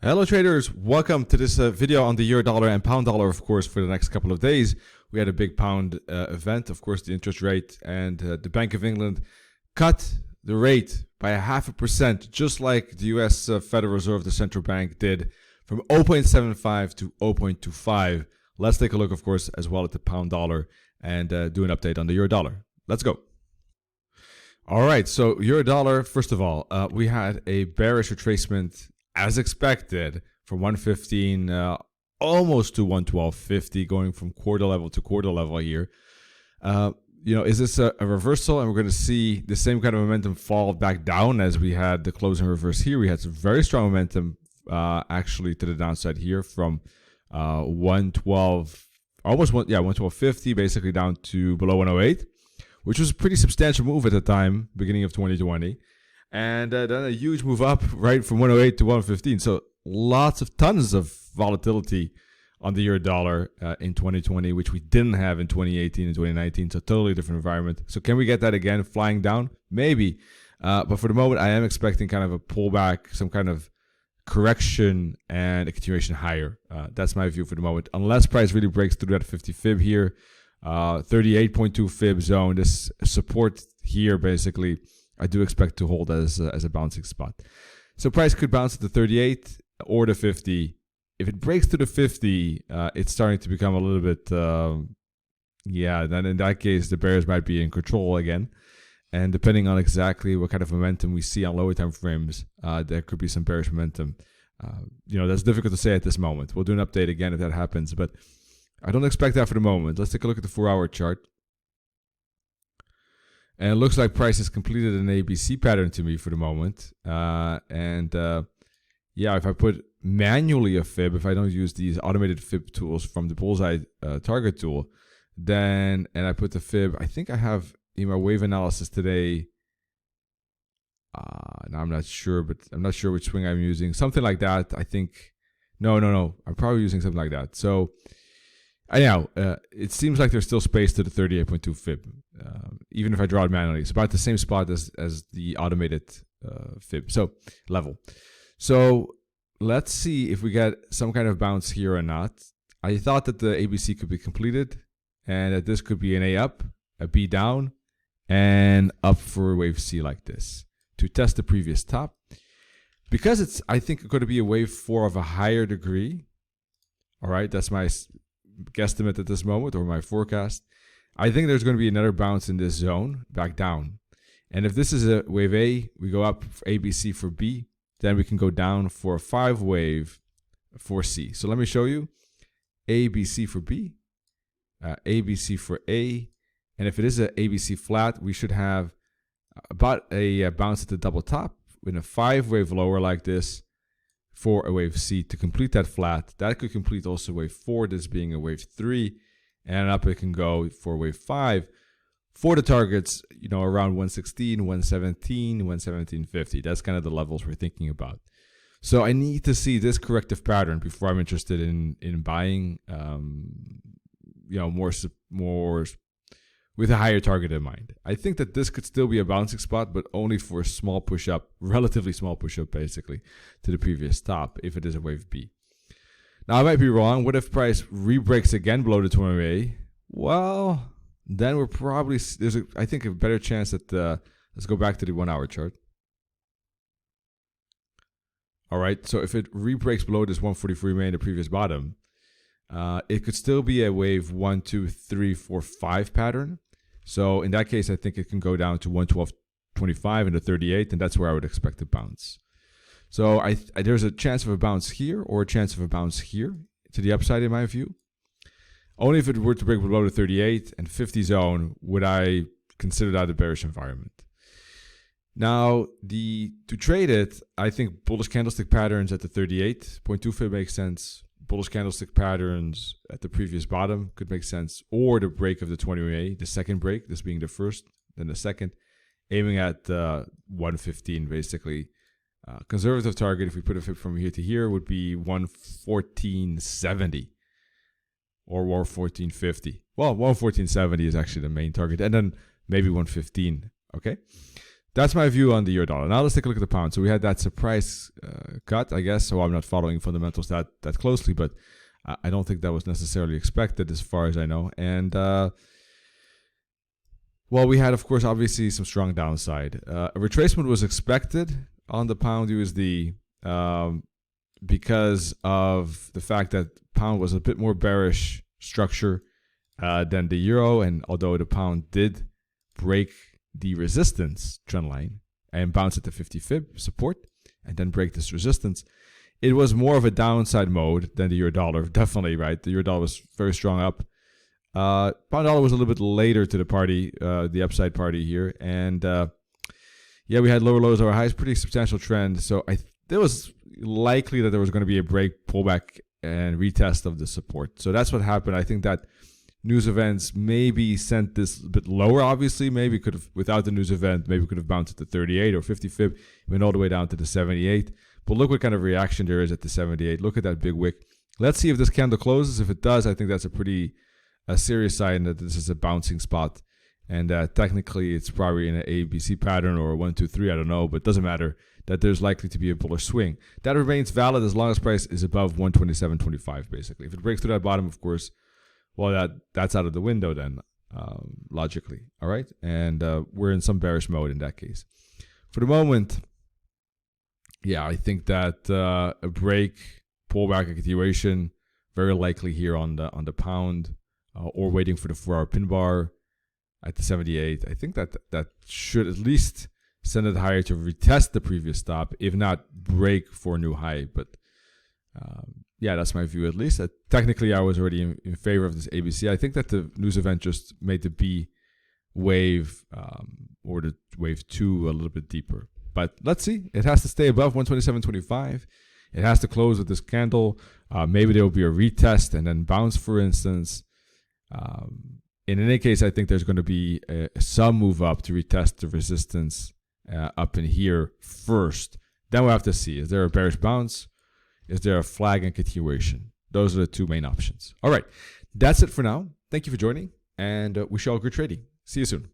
Hello traders, welcome to this video on the euro dollar and pound dollar. Of course, for the next couple of days we had a big pound event. Of course, the interest rate, and the Bank of England cut the rate by 0.5%, just like the US Federal Reserve, the central bank, did, from 0.75 to 0.25. Let's take a look, of course, as well at the pound dollar and do an update on the euro dollar. Let's go. All right, so euro dollar, first of all, we had a bearish retracement as expected from 115 almost to 112.50, going from quarter level to quarter level here. Is this a reversal? And we're going to see the same kind of momentum fall back down as we had the closing reverse here. We had some very strong momentum actually to the downside here from 112, almost 112.50, basically down to below 108, which was a pretty substantial move at the time, beginning of 2020. And then a huge move up right from 108 to 115. So tons of volatility on the euro dollar in 2020, which we didn't have in 2018 and 2019. So totally different environment. So can we get that again, flying down? Maybe. But for the moment, I am expecting kind of a pullback, some kind of correction, and a continuation higher. That's my view for the moment. Unless price really breaks through that 50 fib here, 38.2 fib zone, this support here basically, I do expect to hold as a bouncing spot. So price could bounce to the 38 or the 50. If it breaks to the 50, it's starting to become a little bit, then in that case, the bears might be in control again. And depending on exactly what kind of momentum we see on lower time frames, there could be some bearish momentum. That's difficult to say at this moment. We'll do an update again if that happens, but I don't expect that for the moment. Let's take a look at the 4-hour chart. And it looks like price has completed an ABC pattern to me for the moment. If I put manually a fib, if I don't use these automated fib tools from the Bullseye target tool, and I put the fib, I think I have in my wave analysis today. Now I'm not sure, but I'm not sure which swing I'm using. Something like that, I think. No. I'm probably using something like that. So anyhow, it seems like there's still space to the 38.2 fib. Even if I draw it manually, it's about the same spot as the automated fib level. So let's see if we get some kind of bounce here or not. I thought that the ABC could be completed and that this could be an A up, a B down, and up for a wave C like this to test the previous top. Because it's, I think, going to be a wave 4 of a higher degree. All right, that's my guesstimate at this moment, or my forecast. I think there's going to be another bounce in this zone back down. And if this is a wave A, we go up for ABC for B, then we can go down for a 5 wave for C. So let me show you. ABC for B, ABC for A, and if it is a ABC flat, we should have about a bounce at the double top in a 5 wave lower like this for a wave C to complete that flat. That could complete also wave 4, this being a wave 3, and up it can go for wave 5 for the targets, around 116, 117, 117.50. That's kind of the levels we're thinking about. So I need to see this corrective pattern before I'm interested in buying, more with a higher target in mind. I think that this could still be a bouncing spot, but only for a small push up, relatively small push up basically, to the previous top if it is a wave B. Now I might be wrong. What if price re-breaks again below the 20-day? Well, then we're probably, I think a better chance that, let's go back to the 1-hour chart. All right, so if it re-breaks below this 143 main, the previous bottom, it could still be a wave 1, 2, 3, 4, 5 pattern. So in that case, I think it can go down to 112.25 and the 38, and that's where I would expect to bounce. So there's a chance of a bounce here or a chance of a bounce here to the upside in my view. Only if it were to break below the 38 and 50 zone would I consider that a bearish environment. Now, to trade it, I think bullish candlestick patterns at the 38.2 fib makes sense. Bullish candlestick patterns at the previous bottom could make sense, or the break of the 20-day, the second break, this being the first, then the second, aiming at 115 basically. Conservative target, if we put a fib from here to here, would be 114.70 or 114.50. Well, 114.70 is actually the main target, and then maybe 115. Okay, that's my view on the euro dollar. Now let's take a look at the pound. So we had that surprise cut, I guess. So I'm not following fundamentals that closely, but I don't think that was necessarily expected as far as I know. And well, we had, of course, obviously some strong downside. A retracement was expected on the pound USD because of the fact that pound was a bit more bearish structure than the euro. And although the pound did break the resistance trend line and bounce at the 50 fib support and then break this resistance, it was more of a downside mode than the euro dollar. Definitely, right? The euro dollar was very strong up. Pound dollar was a little bit later to the party, the upside party here. And yeah, we had lower lows, lower highs, pretty substantial trend. So it was likely that there was going to be a break, pullback, and retest of the support. So that's what happened. I think that news events maybe sent this a bit lower, obviously. Maybe could have, without the news event, maybe could have bounced at the 38 or 50 fib, went all the way down to the 78. But look what kind of reaction there is at the 78. Look at that big wick. Let's see if this candle closes. If it does, I think that's a serious sign that this is a bouncing spot. And technically, it's probably in an ABC pattern or a 1, 2, 3, I don't know, but it doesn't matter, that there's likely to be a bullish swing. That remains valid as long as price is above 127.25, basically. If it breaks through that bottom, of course, well, that's out of the window then, logically. All right? And we're in some bearish mode in that case. For the moment, yeah, I think that a break, pullback, a continuation, very likely here on the pound, or waiting for the 4-hour pin bar at the 78. I think that should at least send it higher to retest the previous stop, if not break for a new high. But yeah, that's my view at least. Technically, I was already in favor of this ABC. I think that the news event just made the B wave or the wave 2 a little bit deeper. But let's see. It has to stay above 127.25. It has to close with this candle. Maybe there will be a retest and then bounce, for instance. In any case, I think there's going to be some move up to retest the resistance up in here first. Then we'll have to see. Is there a bearish bounce? Is there a flag and continuation? Those are the two main options. All right. That's it for now. Thank you for joining, and wish you all good trading. See you soon.